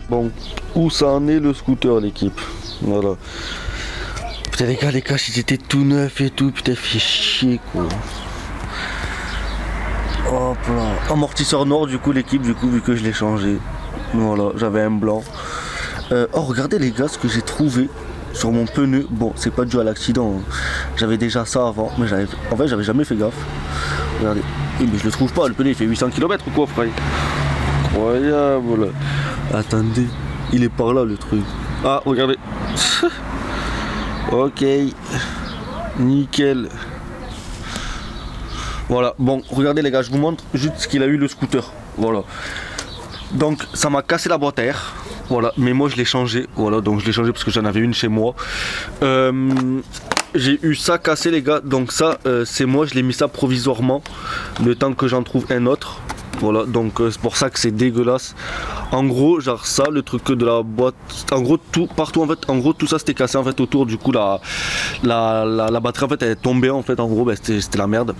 Bon, où ça en est le scooter, l'équipe? Voilà. Putain, les gars, ils étaient tout neufs et tout. Putain, fait chier, quoi. Hop là. Amortisseur noir, du coup, l'équipe, vu que je l'ai changé. Voilà, j'avais un blanc. Oh, regardez, les gars, ce que j'ai trouvé sur mon pneu. Bon, c'est pas dû à l'accident. Hein. J'avais déjà ça avant, mais en fait, j'avais jamais fait gaffe. Regardez. Mais je le trouve pas, le pneu, il fait 800 km ou quoi, frère? Incroyable. Attendez, il est par là, le truc. Ah, regardez. Ok. Nickel. Voilà, bon, regardez les gars, je vous montre juste ce qu'il a eu le scooter. Voilà. Donc, ça m'a cassé la boîte à air. Voilà, mais moi je l'ai changé. Voilà, donc je l'ai changé parce que j'en avais une chez moi. J'ai eu ça cassé, les gars. Donc ça, c'est moi, je l'ai mis ça provisoirement. Le temps que j'en trouve un autre. Voilà, donc c'est pour ça que c'est dégueulasse. En gros, genre ça, le truc de la boîte, en gros tout, partout en fait, en gros tout ça c'était cassé en fait autour. Du coup la batterie en fait elle est tombée en fait, en gros, bah, c'était la merde.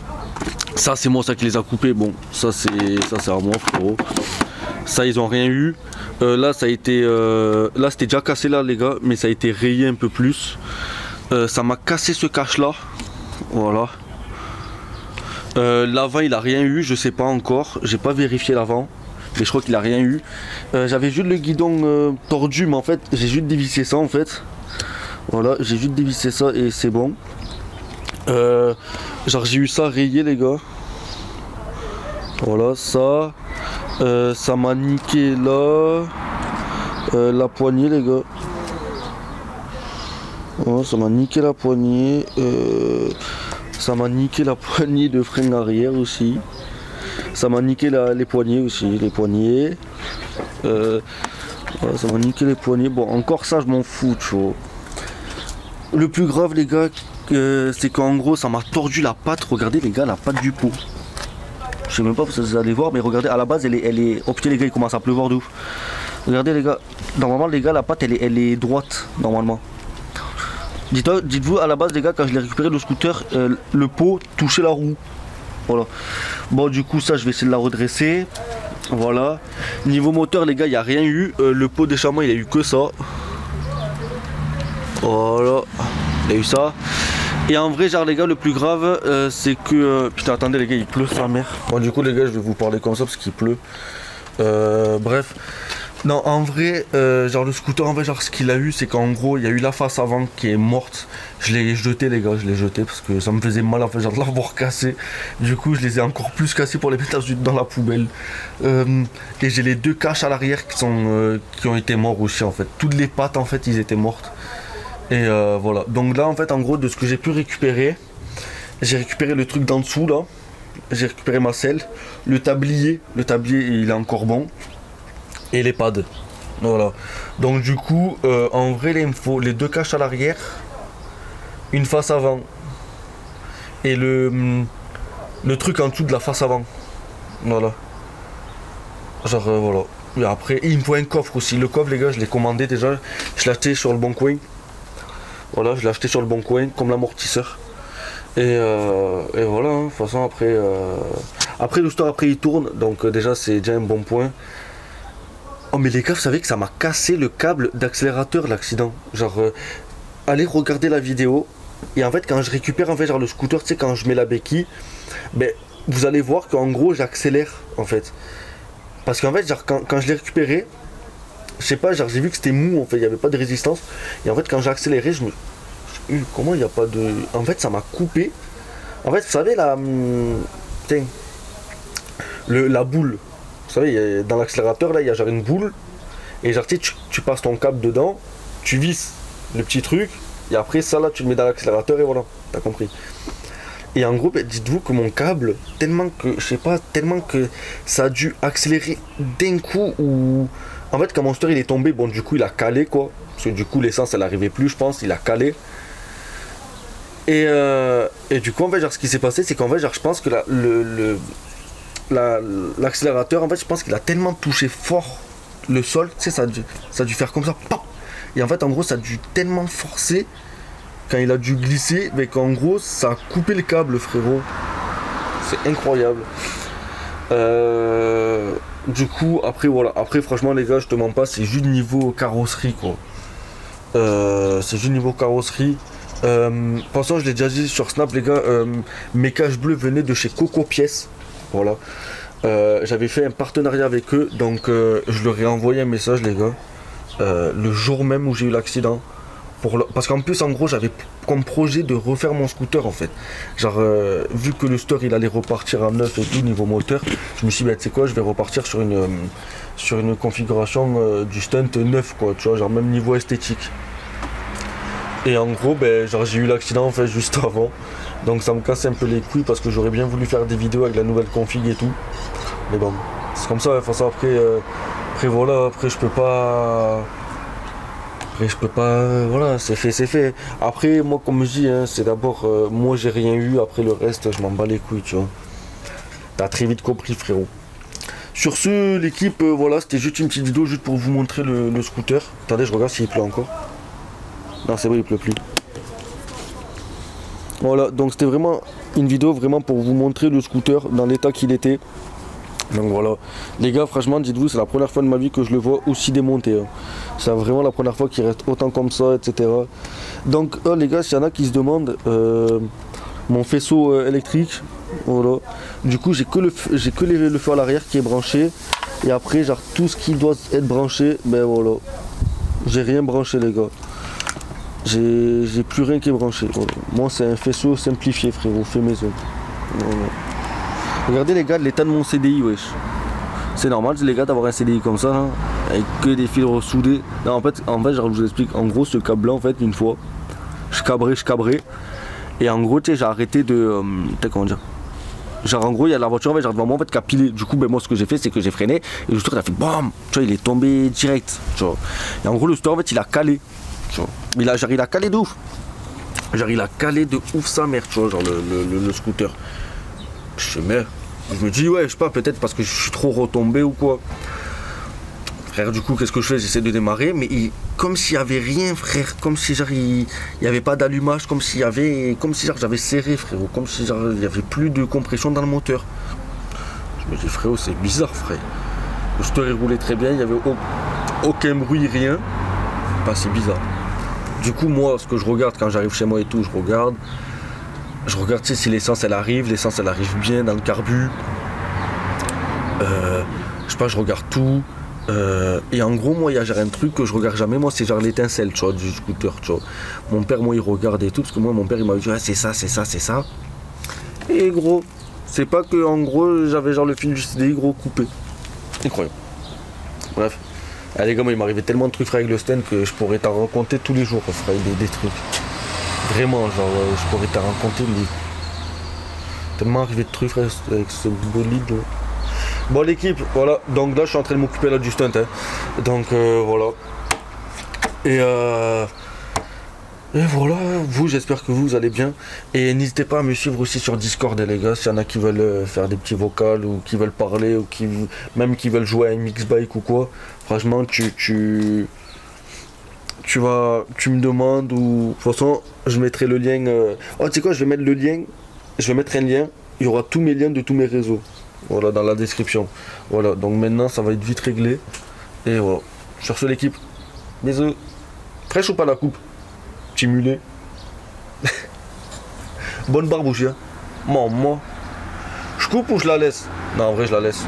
Ça c'est moi ça qui les a coupés. Bon, ça c'est à moi, frérot. Ça ils ont rien eu. Là ça a été, là c'était déjà cassé là les gars, mais ça a été rayé un peu plus. Ça m'a cassé ce cache là. Voilà. L'avant il a rien eu, je sais pas encore, j'ai pas vérifié l'avant, mais je crois qu'il a rien eu. J'avais juste le guidon tordu, mais en fait j'ai juste dévissé ça en fait. Voilà, j'ai juste dévissé ça et c'est bon. Genre j'ai eu ça rayé les gars. Voilà ça. Ça m'a niqué là. La poignée les gars. Voilà, ça m'a niqué la poignée. Ça m'a niqué la poignée de frein arrière aussi. Ça m'a niqué les poignées aussi. Les poignets. Voilà, ça m'a niqué les poignets. Bon, encore ça, je m'en fous, tu vois. Le plus grave, les gars, c'est qu'en gros, ça m'a tordu la patte. Regardez, les gars, la patte du pot. Je sais même pas si vous allez voir, mais regardez, à la base, elle est. Oh putain, les gars, il commence à pleuvoir de ouf. Regardez, les gars. Normalement, les gars, la patte, elle est droite, normalement. Dites-vous à la base les gars, quand je l'ai récupéré le scooter, le pot touchait la roue. Voilà. Bon du coup ça je vais essayer de la redresser. Voilà. Niveau moteur les gars, il n'y a rien eu. Le pot d'échappement il a eu que ça. Voilà. Il a eu ça. Et en vrai genre les gars le plus grave c'est que... putain attendez les gars, il pleut sa mère. Bon du coup les gars je vais vous parler comme ça parce qu'il pleut. Bref. Non en vrai genre le scooter en vrai genre ce qu'il a eu c'est qu'en gros il y a eu la face avant qui est morte. Je l'ai jeté les gars, je l'ai jeté parce que ça me faisait mal en fait genre de l'avoir cassé. Du coup je les ai encore plus cassés pour les mettre dans la poubelle. Et j'ai les deux caches à l'arrière qui ont été morts aussi en fait. Toutes les pattes en fait ils étaient mortes. Et voilà. Donc là en fait en gros de ce que j'ai pu récupérer, j'ai récupéré le truc d'en dessous là. J'ai récupéré ma selle. Le tablier il est encore bon. Et les pads. Voilà. Donc du coup, en vrai, il me faut les deux caches à l'arrière, une face avant et le truc en dessous de la face avant. Voilà. Genre voilà. Et après, il me faut un coffre aussi. Le coffre, les gars, je l'ai commandé déjà. Je l'ai acheté sur le bon coin. Voilà, je l'ai acheté sur le bon coin comme l'amortisseur. Et voilà. Hein. De toute façon, après le store après il tourne. Donc déjà, c'est déjà un bon point. Oh mais les gars, vous savez que ça m'a cassé le câble d'accélérateur l'accident. Genre, allez regarder la vidéo. Et en fait, quand je récupère en fait genre le scooter, tu sais, quand je mets la béquille, ben vous allez voir qu'en gros j'accélère en fait. Parce qu'en fait, genre quand je l'ai récupéré, je sais pas, genre j'ai vu que c'était mou en fait, il n'y avait pas de résistance. Et en fait, quand j'ai accéléré, comment il n'y a pas de. En fait, ça m'a coupé. En fait, vous savez putain, la boule. Vous savez, dans l'accélérateur, là, il y a genre une boule. Et genre, tu passes ton câble dedans, tu visses le petit truc, et après, ça, là, tu le mets dans l'accélérateur, et voilà, t'as compris. Et en gros, dites-vous que mon câble, tellement que ça a dû accélérer d'un coup, ou... En fait, quand mon scooter, il est tombé, bon, du coup, il a calé, quoi. Parce que du coup, l'essence, elle n'arrivait plus, je pense, il a calé. Et du coup, en fait, genre, ce qui s'est passé, c'est qu'en fait, genre, je pense que l'accélérateur en fait je pense qu'il a tellement touché fort le sol, tu sais, ça a dû faire comme ça, pam. Et en fait en gros ça a dû tellement forcer quand il a dû glisser, mais qu'en gros ça a coupé le câble, frérot. C'est incroyable. Du coup, après voilà, après franchement les gars, je te mens pas, c'est juste niveau carrosserie quoi. C'est juste niveau carrosserie. De toute façon, je l'ai déjà dit sur Snap les gars, mes caches bleues venaient de chez Coco Pièces. Voilà. J'avais fait un partenariat avec eux, donc je leur ai envoyé un message les gars, le jour même où j'ai eu l'accident. Parce qu'en plus en gros j'avais comme projet de refaire mon scooter en fait. Genre vu que le store il allait repartir à neuf et tout niveau moteur, je me suis dit bah, tu sais quoi, je vais repartir sur une configuration du stunt neuf quoi, tu vois, genre même niveau esthétique. Et en gros ben, genre j'ai eu l'accident en fait juste avant. Donc ça me casse un peu les couilles parce que j'aurais bien voulu faire des vidéos avec la nouvelle config et tout. Mais bon, c'est comme ça, enfin ça après voilà, après je peux pas. Après je peux pas, voilà, c'est fait, c'est fait. Après moi comme je dis, hein, c'est d'abord, moi j'ai rien eu, après le reste je m'en bats les couilles, tu vois. T'as très vite compris frérot. Sur ce l'équipe, voilà, c'était juste une petite vidéo juste pour vous montrer le scooter. Attendez, je regarde s'il pleut encore. Non c'est bon, il pleut plus. Voilà, donc c'était vraiment une vidéo vraiment pour vous montrer le scooter dans l'état qu'il était. Donc voilà, les gars, franchement, dites-vous, c'est la première fois de ma vie que je le vois aussi démonté. Hein. C'est vraiment la première fois qu'il reste autant comme ça, etc. Donc, les gars, s'il y en a qui se demandent, mon faisceau électrique, voilà. Du coup, j'ai que le feu à l'arrière qui est branché. Et après, genre, tout ce qui doit être branché, ben voilà. J'ai rien branché, les gars. J'ai plus rien qui est branché. Voilà. Moi, c'est un faisceau simplifié, frérot, fait maison. Voilà. Regardez les gars l'état de mon CDI, wesh. C'est normal les gars d'avoir un CDI comme ça, hein, avec que des fils ressoudés. Non, en fait genre, je vous explique, en gros ce câble là en fait une fois, je cabrais. Et en gros tu sais j'ai arrêté de. Comment dire. Genre en gros il y a la voiture en fait, genre devant moi en fait qui a pilé. Du coup ben moi ce que j'ai fait c'est que j'ai freiné et le store il a fait BAM, tu vois il est tombé direct. Tu vois. Et en gros le store en fait il a calé. Tu vois. Il a calé de ouf. Genre il a calé de ouf sa mère, tu vois, genre le scooter. Je me dis ouais je sais pas, peut-être parce que je suis trop retombé ou quoi. Frère du coup qu'est-ce que je fais, j'essaie de démarrer mais comme s'il y avait rien frère, comme si genre il y avait pas d'allumage, comme si genre j'avais serré frérot, comme si genre il y avait plus de compression dans le moteur. Je me dis frérot c'est bizarre frère. Le scooter il roulait très bien, il y avait aucun bruit, rien. Bah c'est bizarre. Du coup moi ce que je regarde quand j'arrive chez moi et tout, je regarde tu sais si l'essence elle arrive bien dans le carbu. Je sais pas, je regarde tout. Et en gros moi il y a genre un truc que je regarde jamais, moi c'est genre l'étincelle tu vois du scooter, tu vois. Mon père moi il regarde et tout, parce que moi mon père il m'a dit ah, c'est ça. Et gros, c'est pas que en gros j'avais genre le fil du CDI gros coupé. Incroyable. Bref. Allez les gars, moi il m'arrivait tellement de trucs frère avec le stand que je pourrais t'en raconter tous les jours frère, des trucs. Vraiment, genre, je pourrais te raconter tellement arrivé de trucs frère, avec ce bolide. Bon l'équipe, voilà, donc là je suis en train de m'occuper là du stunt, hein. Donc voilà. Et voilà, vous j'espère que vous allez bien. Et n'hésitez pas à me suivre aussi sur Discord les gars, s'il y en a qui veulent faire des petits vocals ou qui veulent parler ou même qui veulent jouer à une mixbike ou quoi. Franchement tu me demandes ou de toute façon je mettrai le lien. Oh tu sais quoi, je vais mettre le lien, je vais mettre un lien, il y aura tous mes liens de tous mes réseaux. Voilà dans la description. Voilà, donc maintenant ça va être vite réglé. Et voilà. Sur ce l'équipe. Bisous. Fraîche ou pas la coupe? Petit mulet. Bonne barbouche hein. Moi. Je coupe ou je la laisse? Non en vrai je la laisse.